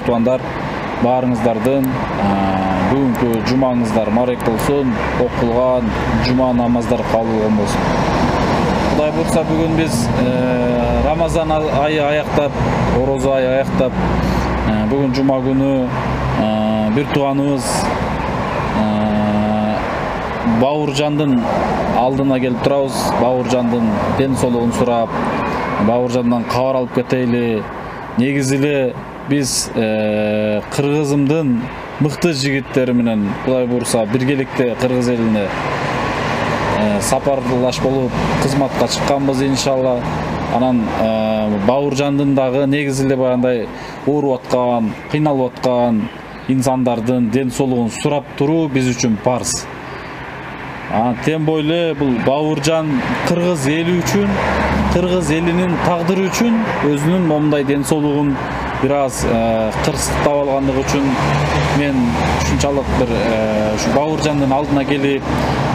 туугандар, баарыңыздардын бүгүнкү жумаңыздар марек болсун, окулган жума намаздары кабыл болгон болсун. Кудай буйрса бүгүн биз Рамазан айы аяктап, орозо айы аяктап, бүгүн жума күнү бир тууганыбыз Бауыржандын алдына келип турабыз. Бауыржандын ден соолугун сурап, Бауыржандан кабар алып кетели. Негизи эле биз Кыргызымдын мыкты жигиттери менен Кудай буйрса биргеликте Кыргыз элине сапарлаш болуп кызматка чыкканбыз иншалла. Анан Бауыржандын дагы негизи эле баягындай ооруп аткан, кыйналып аткан инсандардын ден соолугун сурап туруу биз үчүн парз. Тем бойле бул Бауыржан Кыргыз эли үчүн, Кыргыз элинин тагдыры үчүн өзүнүн момундай ден соолугун бир аз кырсыктап алгандыгы үчүн мен ушунчалык бир ушу Бауыржандын алдына келип,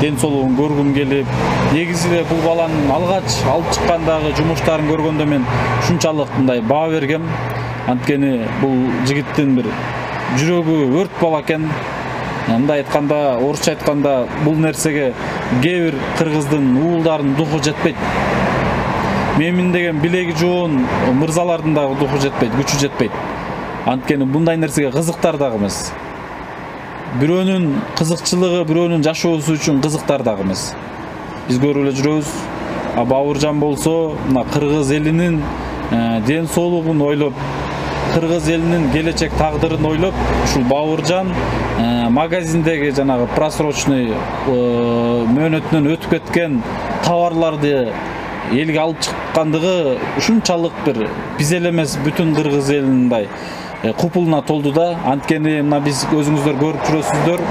ден соолугун көргүм келип, негизи эле бул баланын алгач алып чыккандагы жумуштарын көргөндө мен ушунчалык мындай баа бергем. Анткени бул жигиттин бир жүрөгү өрт бала экен. Мындай айтканда, орусча айтканда, бул нерсеге кээ бир кыргыздын уулдарынын духу жетпейт. Менин деген билеги жоон мырзалардын дагы духу жетпейт, күчү жетпейт. Анткени мындай нерсеге кызыктар дагы эмес. Бирөөнүн кызыкчылыгы, бирөөнүн жашоосу үчүн кызыктар дагы эмес. Биз көрүп эле жүрөбүз. Бауыржан болсо, мына Кыргыз элинин ден соолугун ойлоп, Кыргыз элинин келечек тагдырын ойлоп, ушул Бауыржан магазиндеги жанагы просрочный мөөнөтүнөн өтүп кеткен товарларды элге алып чыккандыгы ушунчалык бир биз эле эмес бүтүн Кыргыз элинин мындай купулуна толду да. Анткени мына биз өзүңүздөр көрүп жүрөсүздөр,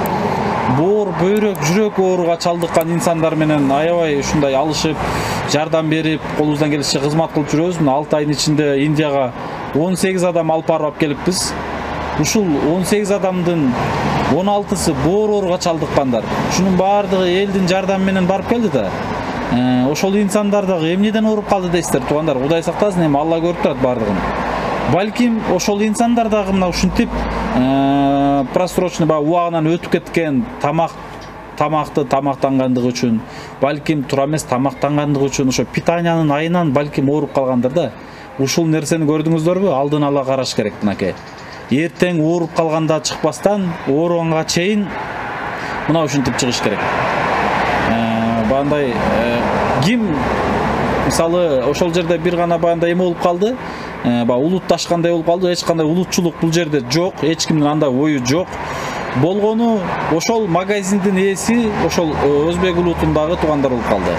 боор, бөйрөк, жүрөк ооруга чалдыккан инсандар менен аябай ушундай алышып, жардам берип, колубуздан келишинче кызмат кылып жүрөбүз. Мына 6 айдын ичинде Индияга 18 адам алып барып келиппиз. Ушул 18 адамдын 16сы боор ооруга чалдыккандар. Ушунун баардыгы элдин жардамы менен барып келди да. Ошол инсандар дагы эмнеден ооруп калды дейсиздер, туугандар? Кудай сактасын, эми Алла көрүп турат баардыгын. Балким ошол инсандар дагы мына ушинтип просрочный убагынан өтүп кеткен тамакты тамактангандыгы үчүн, балким туура эмес тамактангандыгы үчүн ошо питаниянын айынан балким ооруп калгандыр да. Ушул нерсени көрдүңүздөрбү? Алдын ала караш керек мынакей. Эртең ооруп калганда чыкпастан, ооруганга чейин мына ушинтип чыгыш керек. Бандай ким мисалы ошол жерде бир гана баягындай эме болуп калды, улут ташкандай болуп калды, эч кандай улутчулук бул жерде жок, эч кимдин андай ою жок. Болгону ошол магазиндин ээси ошол өзбек улутундагы туугандар болуп калды.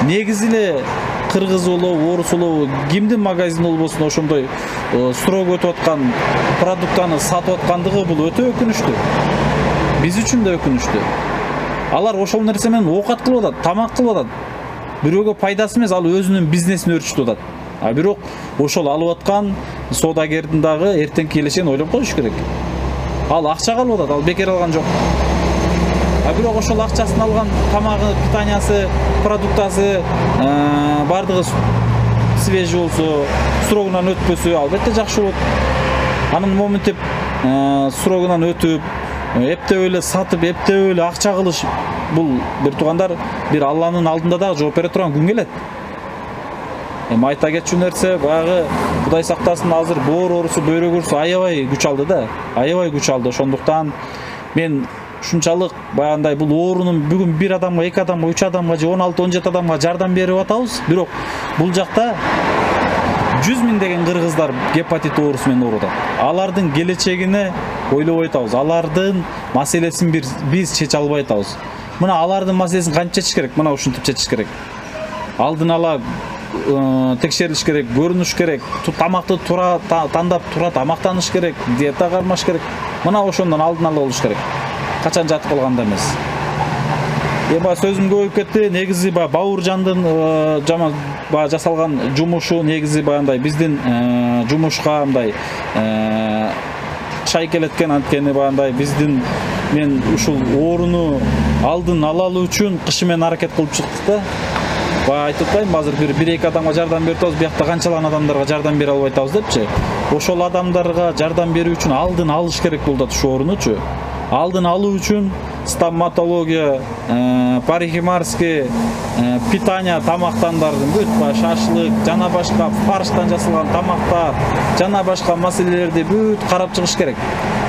Негизи эле кыргыз болобу, орус болобу, кимдин магазини болбосун ошондой срок өтүп аткан продуктаны сатып аткандыгы бул өтө өкүнүчтүү. Биз үчүн да өкүнүчтүү. Алар ошол нерсе менен оокат кылып атат, тамак кылып атат. Бирөөгө пайдасы эмес, ал өзүнүн бизнесин өрчүтүп атат. Бирок ошол алып аткан соодагердин дагы эртеңки келечегин ойлоп коюш керек. Ал акча алып атат, ал бекер алган жок. Бирок ошол акчасын алган тамагы, питаниясы, продуктасы бардыгы свежий болсо, срогунан өтпөсө, албетте жакшы болот. Анын моментип срогунан өтүп, эптеп эле сатып, эптеп эле акча кылыш, бул бир туугандар, бир Алланын алдында да жооп бере турган күн келет. Эми айта кетчү нерсе, баягы Кудай сактасын, азыр боор оорусу, бөйрөк оорусу аябай күч алды да, аябай күч алды. Ошондуктан мен ушунчалык баягындай бул оорунун бүгүн 1 адамга, 2 адамга, 3 адамга же 16-17 адамга жардам берип атабыз. Бирок бул жакта 100 миңдеген кыргыздар гепатит оорусу менен ооруп атат. Алардын келечегине ойлобой атабыз. Алардын маселесин биз чече албай атабыз. Мына алардын маселесин канча чечиш керек? Мына ушинтип чечиш керек. Алдын ала текшерилиш керек, көрүнүш керек, тамакты туура тандап, туура тамактаныш керек, диета кармаш керек. Мына ошондон алдын ала болуш керек. Качан жатып калганда эмес. Эми сөзүм көбөйүп кетти. Негизи Бауыржандын жасалган жумушу негизи баягындай биздин жумушка мындай шайкелеткен. Анткени баягындай биздин мен ушул ооруну алдын алалы үчүн кышы менен аракет кылып чыктык да. Айтып атпайм, азыр 1-2 адамга жардам берип атабыз, биякта канчалган адамдарга жардам бере албай атабыз депчи. ошол адамдарга жардам берүү үчүн алдын алыш керек болуп атат ушу оорунучу. Алдын алуу үчүн стоматология, парикмахерский, питание тамактандардын бүт шашлык жана башка фарштан жасалган тамактар жана башка маселелерди бүт карап чыгыш керек.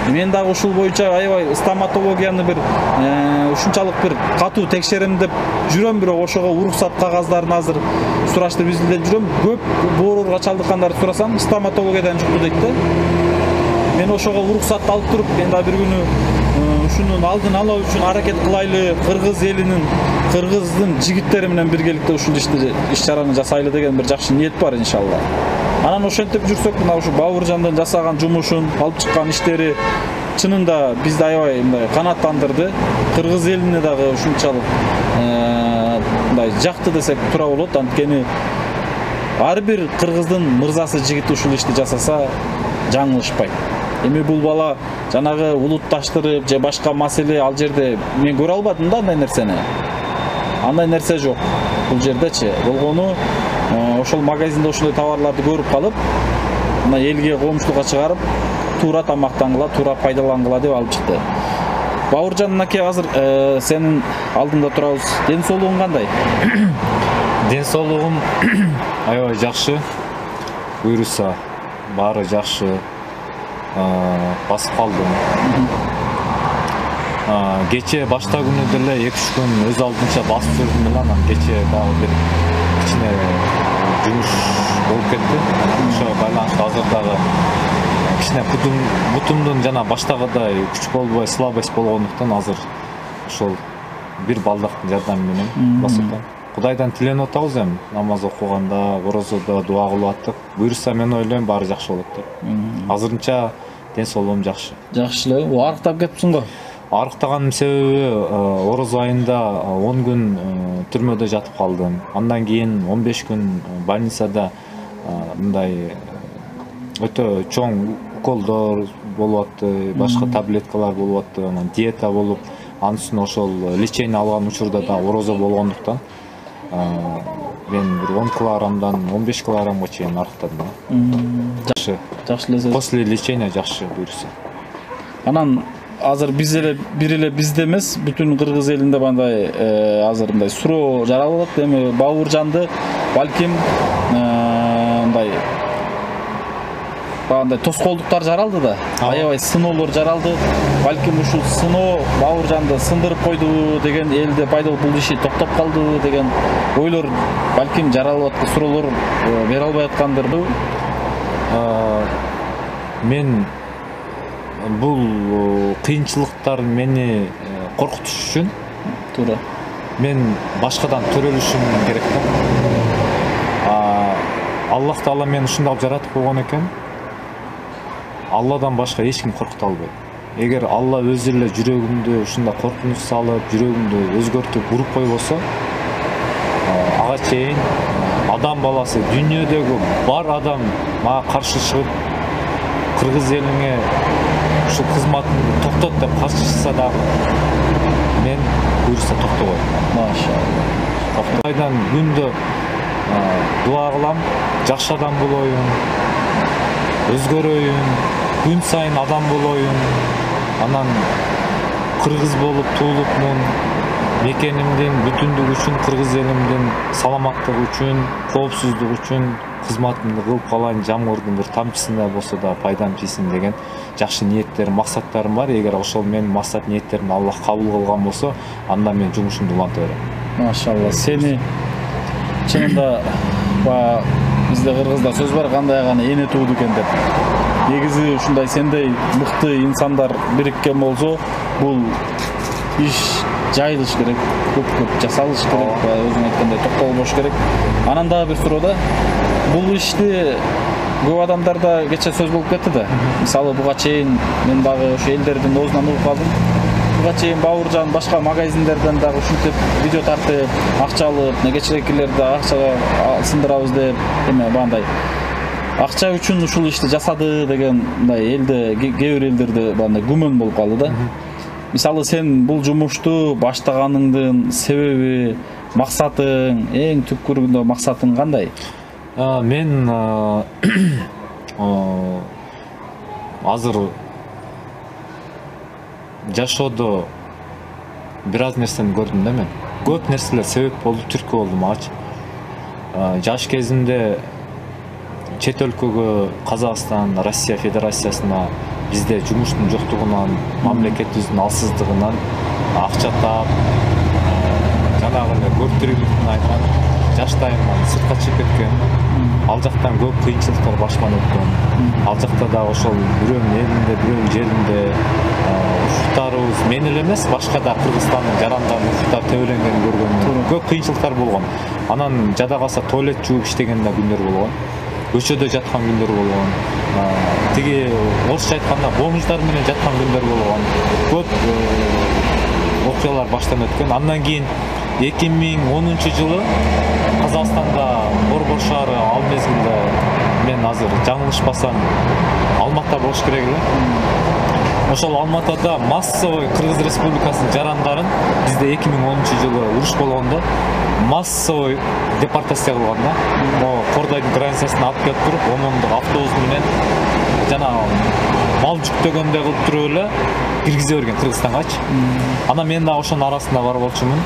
Мен дагы ушул боюнча аябай стоматологияны бир ушунчалык бир катуу текшерем деп жүрөм, бирок ошого уруксат кагаздарын азыр сураштырып изилдеп жүрөм. Көп ооруга чалдыккандарды сурасам стоматологиядан жукту дейт да. Мен ошого уруксат алып туруп, мен да бир күнү ушунун алдын алуу үчүн аракет кылайлы, кыргыз элинин, кыргыздын жигиттери менен биргеликте ушул иш-чараны жасайлы деген бир жакшы ниет бар иншалла. Анан ошентип жүрсөк, мына ушу Бауыржандын жасаган жумушун, алып чыккан иштери чынында бизди аябай мындай канааттандырды. Кыргыз элине дагы ушунчалык мындай жакты десек туура болот. Анткени ар бир кыргыздын мырзасы жигити ушул ишти жасаса жаңылышпайт. Эми бул бала жанагы улутташтырып же башка маселе ал жерде мен көрө албадым да андай нерсени. Андай нерсе жок бул жердечи. Болгону ошол магазинде ошондой товарларды көрүп калып, мына элге коомчулукка чыгарып, туура тамактангыла, туура пайдалангыла деп алып чыкты. Бауыржан аке, азыр сенин алдыңда турабыз. Ден соолугуң кандай? Ден соолугум аябай жакшы. Буйруса баары жакшы. Басып калдым. Кече башта күнү деле 2-3 күн өз алдынча басып жүрдүм эле, анан кече дагы бир кичине жумуш болуп кетти. Ошого байланыштуу азыр дагы кичине бутумдун жана баштагыдай күч болбой, слабость болгондуктан азыр ошол бир балдактын жардамы менен басып атам. Кудайдан тиленип атабыз эми, намаз окуганда, орозодо дуа кылып аттык. Буйруса мен ойлойм баары жакшы болот деп. Азырынча ден соолугум жакшы. Жакшы эле. Арыктап кетипсиң го? Арыктаганымдын себеби ороз айында 10 күн түрмөдө жатып калдым. Андан кийин 15 күн больницада мындай өтө чоң уколдор болуп атты, башка таблеткалар болуп атты, анан диета болуп, анын үстүнө ошол лечение алган учурда да орозо болгондуктан мен бир 10 килограммдан 15 килограммга чейин арыктадым. Жакшы. Жакшы эле. После лечения жакшы буйруса. Анан азыр бир эле бизде эмес, бүтүн кыргыз элинде мындай азыр мындай суроо жаралып атат. Эми Бауыржанды балким мындай багандай тоскоолдуктар жаралды да, аябай сыноолор жаралды. Балким ушул сыноо Бауыржанды сындырып койдубу деген, элде пайда бул иши токтоп калдыбы деген ойлор балким жаралып аткан, суроолор бере албай аткандырбы? Мен бул кыйынчылыктар мени коркутуш үчүн туура мен башкадан төрөлүшүм керек да. Аллах Таала мени ушундай жаратып койгон экен. Алладан башка эч ким коркута албайт. Эгер Алла өзү эле жүрөгүмдү ушундай коркунуч салып, жүрөгүмдү өзгөртүп уруп койбосо, ага чейин адам баласы, дүйнөдөгү бар адам мага каршы чыгып, кыргыз элине ушул кызматыңды токтот деп каршы чыкса да, мен буйруса токтобойм. Машалла. Кудайдан күндө дуа кылам, жакшы адам болоюн, өзгөрөйүн, күн сайын адам болоюн, анан кыргыз болуп туулупмун, мекенимдин бүтүндүгү үчүн, кыргыз элимдин саламаттыгы үчүн, коопсуздугу үчүн кызматымды кылып калайын, жамгырдын бир тамчысында болсо да пайдам тийсин деген жакшы ниеттерим, максаттарым бар. Эгер ошол менин максат ниеттеримди Аллах кабыл кылган болсо, анда мен жумушумду уланта берем. Машалла, сени чынында бизде кыргызда сөз бар, кандай гана эне тууду экен деп. Негизи ушундай сендей мыкты инсандар бириккен болсо, бул иш жайылыш керек, көп жасалыш керек, өзүң айткандай токтолбош керек. Анан дагы бир суроо да, бул ишти көп адамдарда кече сөз болуп кетти да. Мисалы буга чейин мен дагы ошо элдердин оозунан угуп калдым. Буга чейин Бауыржан башка магазиндерден дагы ушинтип видео тартып, акча алып, кечирээкилерди акчага сындырабыз деп, эме бандай акча үчүн ушул ишти жасады деген мындай элде, кээ бир элдерде бандай күмөн болуп калды да. Мисалы сен бул жумушту баштаганыңдын себеби, максатың, эң түпкүрүндө максатың кандай? Мен азыр жашоодо бир аз нерсени көрдүм да мен. Көп нерселер себеп болду, түрткү болду магачы. Жаш кезимде чет өлкөгө, Казакстан, Россия Федерациясына бизде жумуштун жоктугунан, мамлекетибиздин алсыздыгынан акча таап, жанагы эле көртүрүлүктүн айткан жаштайымдан сыртка чыгып кеткен. Ал жактан көп кыйынчылыктар башыман өткөн. Ал жакта дагы ошол бирөөнүн элинде, бирөөнүн жеринде укуктарыбыз мен эле эмес, башка да Кыргызстандын жарандарын укуктары тебеленгенин көргөн. Көп кыйынчылыктар болгон. Анан жада калса туалет жууп иштеген да күндөр болгон. Көчөдө жаткан күндөр болгон. Тиги орусча айтканда бомждар менен жаткан күндөр болгон. Көп окуялар баштан өткөн. Андан кийин 2010-жылы Казакстанда Борбор шаары ал мезгилде мен азыр жаңылышпасам Алматыда болуш керек эле. Ошол Алматыда массовый Кыргыз Республикасынын жарандарын бизде 2010-жылы уруш болгондо массовый депортация кылган да. Кордойдун границасына алып келип туруп, омондук автобус менен жана мал жүктөгөндөй кылып туруп эле киргизе берген Кыргызстангачы. Анан мен да ошонун арасында бар болчумун.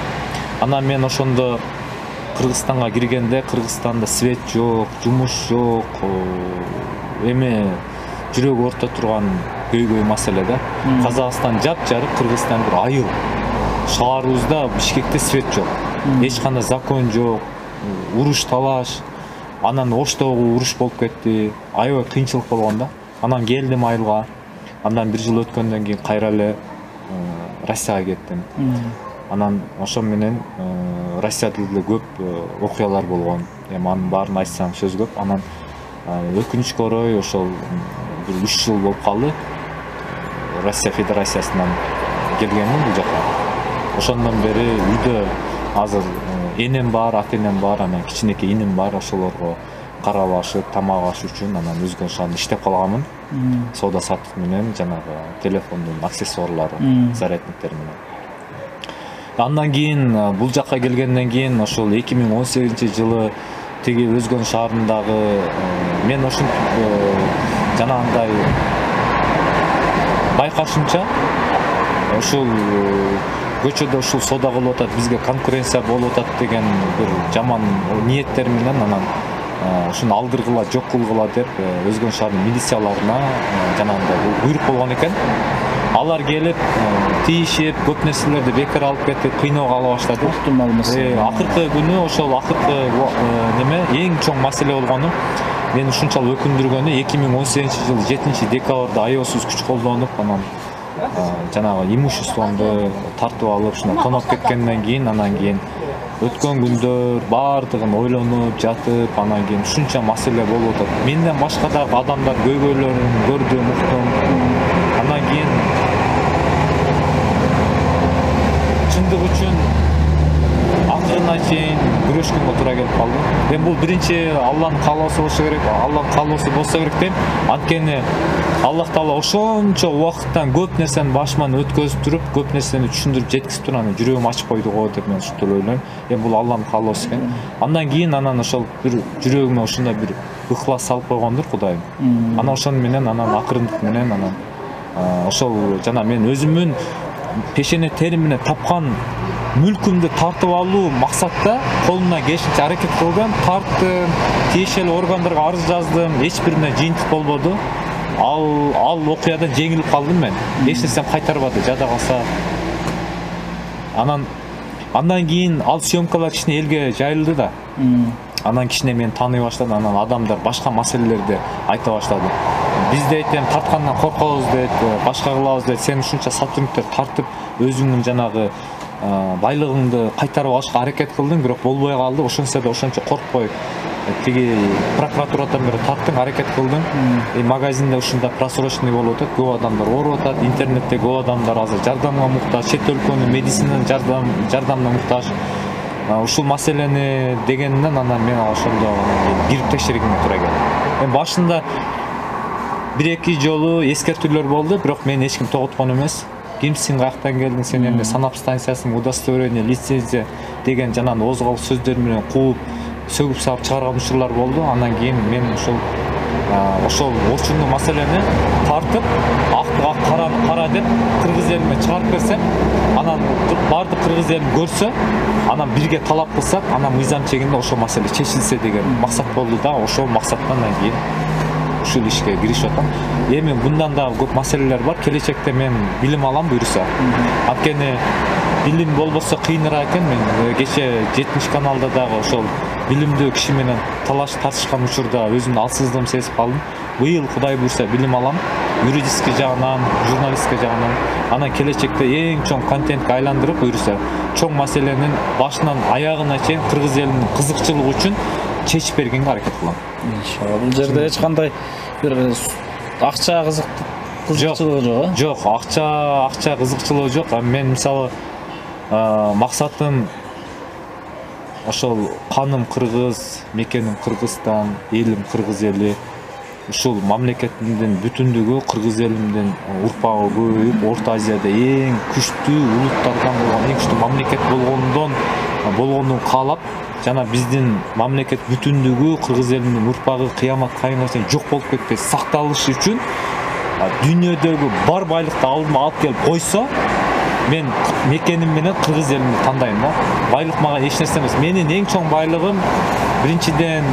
Анан мен ошондо Кыргызстанга киргенде Кыргызстанда свет жок, жумуш жок, эме жүрөгү орто турган көйгөй маселе да. Казакстан жапжарык, Кыргызстан бир айыл. Шаарыбызда Бишкекте свет жок. Эч кандай закон жок. Уруш талаш. Анан Оштогу уруш болуп кетти. Аябай кыйынчылык болгон да. Анан келдим айылга. Андан бир жыл өткөндөн кийин кайра эле Россияга кеттим. Анан ошо менен Россияда деле көп окуялар болгон. Эми анын баарын айтсам сөз көп. Анан өкүнүчкө орой ошол бир 3 жыл болуп калды. Россия Федерациясынан келгенмин бул жака. Ошондон бери үйдө азыр энем бар, ата-энем бар, анан кичинекей иним бар. Ошолорго карап ашып, тамак аш үчүн анан өзгөн шаарын иштеп калганмын. Соода саттык менен жанагы телефондун аксессуарлары, зарядниктер менен. Андан кийин бул жакка келгенден кийин ошол 2018-жылы тиги өзгөн шаарындагы мен ошентип жанагындай байкашымча ушул көчөдө ушул соода кылып атат, бизге конкуренция болуп атат деген бир жаман ниеттер менен анан ушуну алдыргыла, жок кылгыла деп өзгөн шаардын милицияларына жанагындай буйрук болгон экен. Алар келип, тийишип, көп нерселерди бекер алып кетип, кыйноого ала баштады. Акыркы күнү ошол акыркы неме эң чоң маселе болгону мени ушунчалык өкүндүргөнү 2018-жылы 7-декабрда аябасыз күч колдонуп, анан жанагы имуществомду тартып алып, ушуна тоноп кеткенден кийин, анан кийин өткөн күндөр баардыгын ойлонуп жатып, анан кийин ушунча маселе болуп атат. Менден башка дагы адамдар көйгөйлөрүн көрдүм, уктум. Андан кийин чындык үчүн акырына чейин күрөшкөнгө туура келип калды. Мен бул биринчи Алланын каалоосу болушу керек, Алланын каалоосу болсо керек дейм. Анткени Аллах Таала ошончо убакыттан көп нерсени башыман өткөзүп туруп, көп нерсени түшүндүрүп жеткизип туруп, анан жүрөгүм ачып койду го деп мен ушинтип ойлойм. Бул Алланын каалоосу экен. Андан кийин анан ошол бир жүрөгүмө ушундай бир ыхлас салып койгондур Кудайым. Анан ошону менен анан акырындык менен анан ошол жана мен өзүмүн пешене терим менен тапкан мүлкүмдү тартып алуу максатта колумдан келишинче аракет кылдым, тарттым, тиешелүү органдарга арыз жаздым, эч бирине жыйынтык болбоду. Ал окуядан жеңилип калдым мен. Эч нерсем кайтарбады, жада калса. Андан кийин ал съемкалар кичине элге жайылды да. Анан кичине мени тааный баштады, анан адамдар башка маселелерди айта баштады. Бизде айтем тарткандан коркобуз дейт, башка кылабыз дейт. Сен ушунча сотрудниктер тартып, өзүңдүн жанагы байлыгыңды кайтарып алышка аракет кылдың, бирок болбой калды. Ошонсо да ошончо коркпой тиги прокуратурадан бери тарттың, аракет кылдың. Магазинде ушунда просрочный болуп атат, көп адамдар ооруп атат, интернетте көп адамдар азыр жардамга муктаж, чет өлкөнүн медицинанын жардамына муктаж. Ушул маселени дегенден анан мен ошондо кирип текшергенге туура келди. Мен башында 1-2 жолу эскертүүлөр болду, бирок мени эч ким тоготкон эмес. Кимсиң, каяктан келдиң, сен эмне санап станциясың, удостоверение, лицензия деген жанагы озгол сөздөр менен кууп, сөгүп салып чыгарган учурлар болду. Андан кийин мен ушул ошол орчундуу маселени тартып акты ак караны кара деп кыргыз элине чыгарып берсем, анан бардык кыргыз элин көрсө, анан бирге талап кылсак, анан мыйзам чегинде ошол маселе чечилсе деген максат болду да. Ошол максаттан кийин ушул ишке киришип атам. Эми мындан дагы көп маселелер бар. Келечекте мен билим алам буюрса. Анткени билим болбосо кыйыныраак экен. Мен кече 70 каналда дагы ошол билимдүү киши менен талаш тартышкан учурда өзүмдүн алсыздыгымды сезип калдым. Быйыл Кудай буйрса билим алам. Юридический жагынан, журналистика жагынан, анан келечекте эң чоң контентке айландырып буйрса, чоң маселенин башынан аягына чейин кыргыз элинин кызыкчылыгы үчүн чечип бергенге аракет кылам. Иншалла. Бул жерде эч кандай бир акча кызыкчылыгы жок, э? Жок, акча кызыкчылыгы жок. Мен мисалы максатым ошол каным кыргыз, мекеним Кыргызстан, элим кыргыз эли. Ушул мамлекетимдин бүтүндүгү, кыргыз элимдин урпагы көбөйүп, Орто Азияда эң күчтүү улуттардан болгон, эң күчтүү мамлекет болгондун каалап, жана биздин мамлекет бүтүндүгү, кыргыз элинин урпагы кыяматка чейин жок болуп кетпей сакталышы үчүн дүйнөдөгү бар байлыкты алдыма алып келип койсо, мен мекеним менен кыргыз элимди тандайм да. Байлык мага эч нерсе эмес. Менин эң чоң байлыгым биринчиден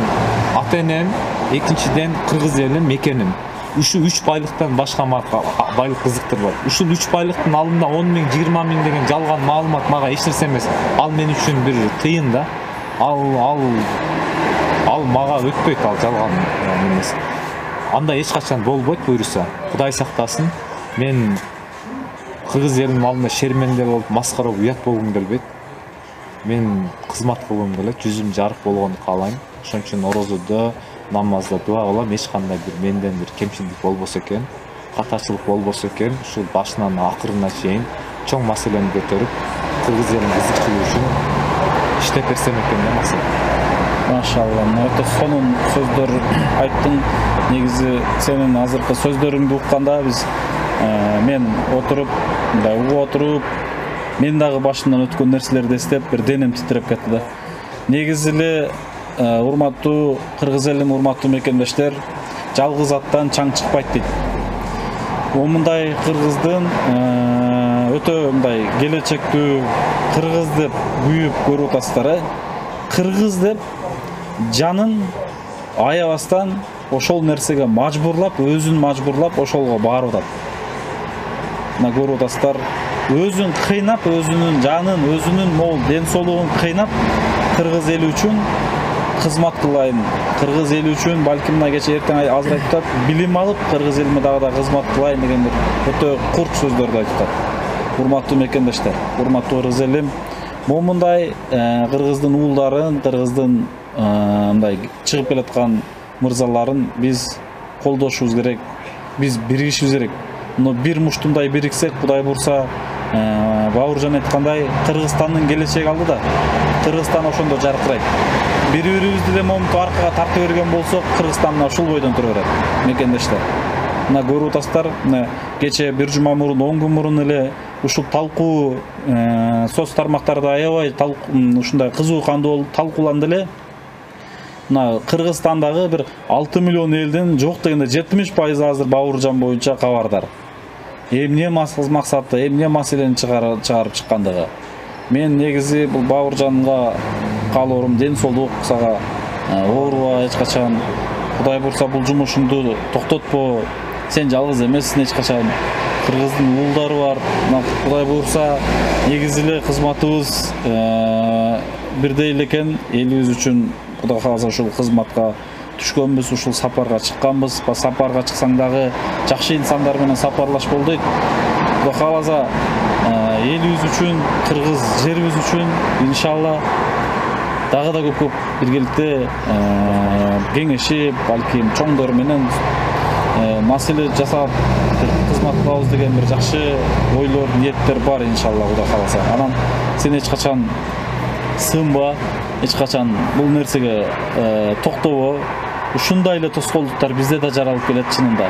ата энем, экинчиден кыргыз элим, мекеним. Ушул 3 байлыктан башка мага байлык кызыктырбайт. Ушул 3 байлыктын алдында 10 миң, 20 миң деген жалган маалымат мага эч нерсе эмес. Ал мен үчүн бир тыйын да. Ал мага өтпөйт, ал жалган эмес. Анда эч качан болбойт буйрса. Кудай сактасын. Мен кыргыз элинин алдында шерменде болуп, маскара уят болгум келбейт. Мен кызмат кылгым келет, жүзүм жарык болгонду каалайм. Ошон үчүн орозодо, намазда дуа кылам, эч кандай бир менден бир кемчилдик болбосо экен, катачылык болбосо экен, ушул башынан акырына чейин чоң маселени көтөрүп, кыргыз элинин кызыкчылыгы үчүн иштеп берсем экен деп максат. Машалла, өтө сонун сөздөр айттың. Негизи сенин азыркы сөздөрүңдү укканда биз мен отуруп, мындай угуп отуруп, мен дагы башымдан өткөн нерселерди эстеп, бир денем титиреп кетти да. Негизи эле урматтуу кыргыз элим, урматтуу мекендештер, жалгыз аттан чаң чыкпайт дейт. Мындай кыргыздын өтө мындай келечектүү кыргыз деп күйүп көрүп атасыздар, кыргыз деп жанын аябастан ошол нерсеге мажбурлап, өзүн мажбурлап ошолго барып атат. Мына көрүп атасыздар, өзүн кыйнап, өзүнүн жанын, өзүнүн мол ден соолугун кыйнап, кыргыз эли үчүн кызмат кылайын, кыргыз эли үчүн балким мына кече эртең азыр айтып атат, билим алып кыргыз элиме дагы да кызмат кылайын деген бир өтө курч сөздөрдү айтып атат. Урматтуу мекендештер, урматтуу кыргыз элим, момундай кыргыздын уулдарын, кыргыздын мындай чыгып келаткан мырзаларын биз колдошубуз керек, биз биригишибиз керек. Но бир муштумдай бириксек, Кудай бурса, Бауыржан айткандай, Кыргызстандын келечеги алдыда. Кыргызстан ошондо жаркырайт. Бири-бирибизди эле момунтип аркага тартып берген болсок, Кыргызстан мына ушул бойдон тура берет, мекендештер. Мына көрүп атасыздар, мына кече бир жума мурун, 10 күн мурун эле ушул талкуу соц тармактарда аябай ушундай кызуу кандуу болуп талкууланды эле. Мына Кыргызстандагы бир 6 миллион элдин жок дегенде 70% азыр Бауыржан боюнча кабардар. Эмне максаты, эмне маселени чыгарып чыккандыгы. Мен негизи бул Бауыржанга каалоорум ден соолук, сага ооруба эч качан. Кудай бурса бул жумушуңду токтотпо. Сен жалгыз эмессиң эч качан. Кыргыздын уулдары бар. Кудай бурса негизи эле кызматыбыз бирдей эле экен. Элибиз үчүн Кудай кааласа ушул кызматка түшкөнбүз, ушул сапарга чыкканбыз. Сапарга чыксаң дагы жакшы инсандар менен сапарлашып болдойт. Кудай кааласа элибиз үчүн, кыргыз жерибиз үчүн иншалла дагы да көп биргеликте кеңешип, балким чоңдор менен маселе жасап кызмат кылабыз деген бир жакшы ойлор, ниеттер бар иншалла Кудай кааласа. Анан сен эч качан сынба, эч качан бул нерсеге токтобо. Ушундай эле тоскоолдуктар бизде да жаралып келет чынында.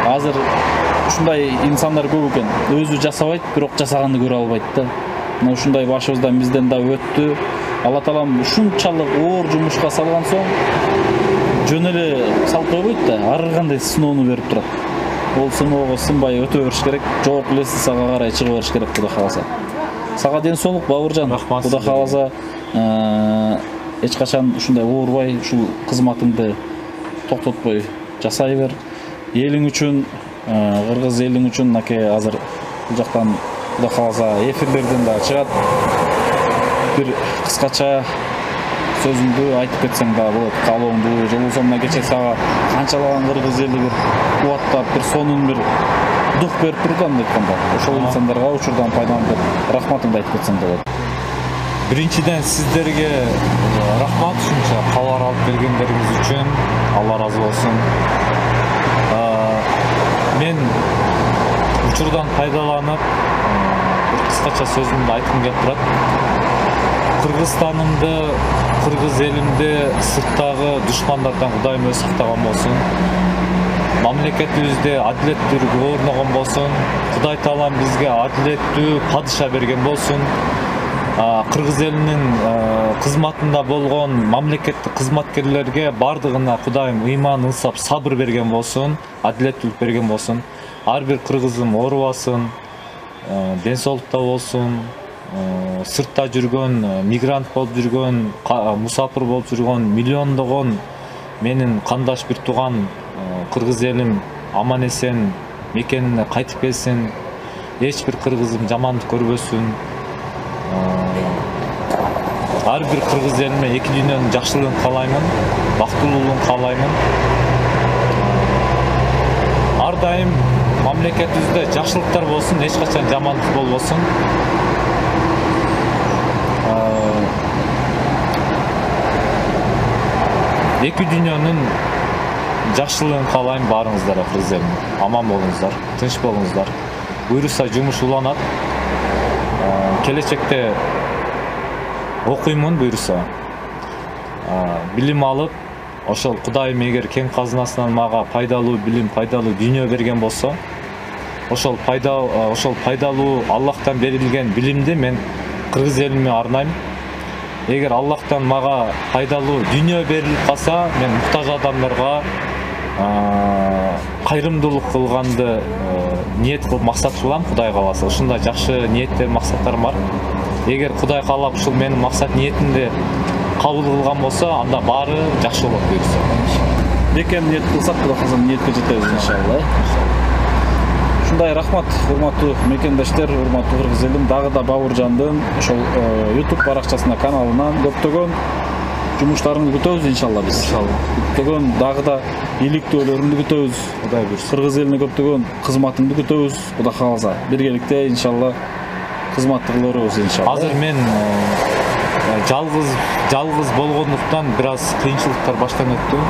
Азыр ушундай инсандар көп экен. Өзү жасабайт, бирок жасаганды көрө албайт да. Мына ушундай башыбыздан бизден да өттү. Алла таалам ушунчалык оор жумушка салган соң жөн эле салып койбойт да, ар кандай сыноону берип турат. Ол сыноого сынбай өтө бериш керек, жооп элеси сага карай чыга бериш керек, Кудай кааласа. Сага ден соолук Бауыржан. Кудай кааласа эч качан ушундай оорубай, ушул кызматыңды токтотпой жасай бер. Элиң үчүн, кыргыз элиң үчүн аке азыр бул жактан Кудай кааласа эфирлерден да чыгат. Бир кыскача сөзүңдү айтып кетсең да болот, каалооңду. Жыл соңуна кече сага канчалаган кыргыз эли бир кубаттап, бир сонун бир дух берип турду анда айтканда. Ошол инсандарга учурдан пайдаланып рахматыңды айтып кетсең да болот. Биринчиден сиздерге рахмат ушунча кабар алып бергендериңиз үчүн. Алла разы болсун. Мен учурдан пайдаланып бир кыскача сөзүмдү айткым келип турат. Кыргызстанымды, кыргыз элимди сырттагы душмандардан Кудайым өзү сактаган болсун. Мамлекетибизде адилеттүүлүк орногон болсун. Кудай Таалам бизге адилеттүү падыша берген болсун. Кыргыз элинин кызматында болгон мамлекеттик кызматкерлерге бардыгына Кудайым ыйман, ынсап, сабыр берген болсун, адилеттүүлүк берген болсун. Ар бир кыргызым оорубасын, ден соолукта болсун. Сыртта жүргөн, мигрант болуп жүргөн, мусафир болуп жүргөн миллиондогон менин кандаш бир тууган кыргыз элим аман эсен мекенине кайтып келсин. Эч бир кыргызым жамандык көрбөсүн. Ар бир кыргыз элиме эки дүйнөнүн жакшылыгын каалаймын, бактылуулугун каалаймын. Ар дайым мамлекетибизде жакшылыктар болсун, эч качан жамандык болбосун. Эки дүйнөнүн жакшылыгын каалайм баарыңыздарга, кыргыз элим. Аман болуңуздар, тынч болуңуздар. Буюрса жумуш уланат. Келечекте окуймун буюрса. Билим алып, ошол Кудайым эгер кең казынасынан мага пайдалуу билим, пайдалуу дүйнө берген болсо, ошол пайдалуу Аллахтан берилген билимди мен кыргыз элиме арнайм. Эгер Аллахтан мага пайдалуу дүйнө берилип калса, мен муктаж адамдарга кайрымдуулук кылганды ниет кылып максат кылам, Кудай кааласа. Ушундай жакшы ниеттер, максаттарым бар. Эгер Кудай каалап ушул менин максат ниетимди кабыл кылган болсо, анда баары жакшы болот буюрса. Бекем ниет кылсак, Кудай кааласа ниетке жетебиз иншалла. Ушундай рахмат, урматтуу мекендештер, урматтуу кыргыз элим. Дагы да Бауыржандын ошол YouTube баракчасына, каналынан көптөгөн жумуштарын күтөбүз иншалла биз. Көптөгөн дагы да иликтөөлөрүндү күтөбүз. Кудай буйрса. Кыргыз элине көптөгөн кызматыңды күтөбүз. Кудай кааласа. Биргеликте иншалла кызматты кылабыз иншалла. Азыр мен жалгыз болгондуктан бир аз кыйынчылыктар баштан өттү.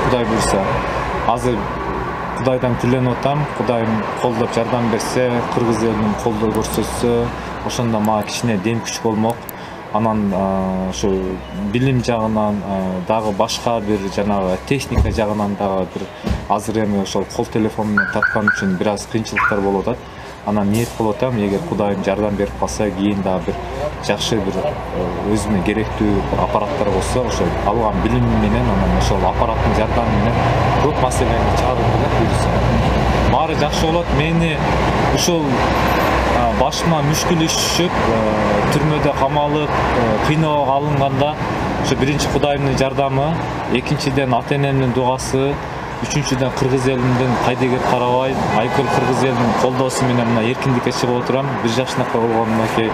Кудай буйрса. Азыр Кудайдан тиленип атам. Кудайым колдоп жардам берсе, кыргыз элинин колдоо көрсөтсө, ошондо мага кичине дем күч болмок. Анан ошо билим жагынан дагы башка бир жанагы техника жагынан дагы бир азыр эми ошол кол телефон менен тарткан үчүн бир аз кыйынчылыктар болуп атат. Анан ниет кылып атам, эгер Кудайым жардам берип калса, кийин дагы бир жакшы бир өзүмө керектүү аппараттар болсо, ошол алган билим менен, анан ошол аппараттын жардамы менен көп маселени чыгарып келет буюрса. Баары жакшы болот. Мени ушул башыма мүшкүл иш түшүп, түрмөдө камалып, кыйноого алынганда, ошо биринчи Кудайымдын жардамы, экинчиден ата энемдин дугасы, үчүнчүдөн кыргыз элимдин кайдыгер карабай, айкөл кыргыз элинин колдоосу менен мына эркиндикке чыгып отурам. Бир жашынакка болгондон кийин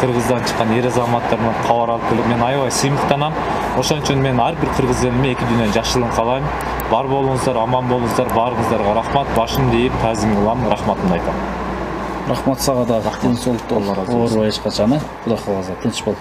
Кыргыздан чыккан эр азаматтар менен кабар алып келип, мен аябай сыймыктанам. Ошон үчүн мен ар бир кыргыз элиме эки дүйнөнүн жакшылыгын каалайм. Бар болуңуздар, аман болуңуздар, баарыңыздарга рахмат. Башымды ийип таазим кылам, рахматымды айтам. Рахмат сага да, тынч болуп, оорубай эч качан, Кудай кааласа, тынч бол.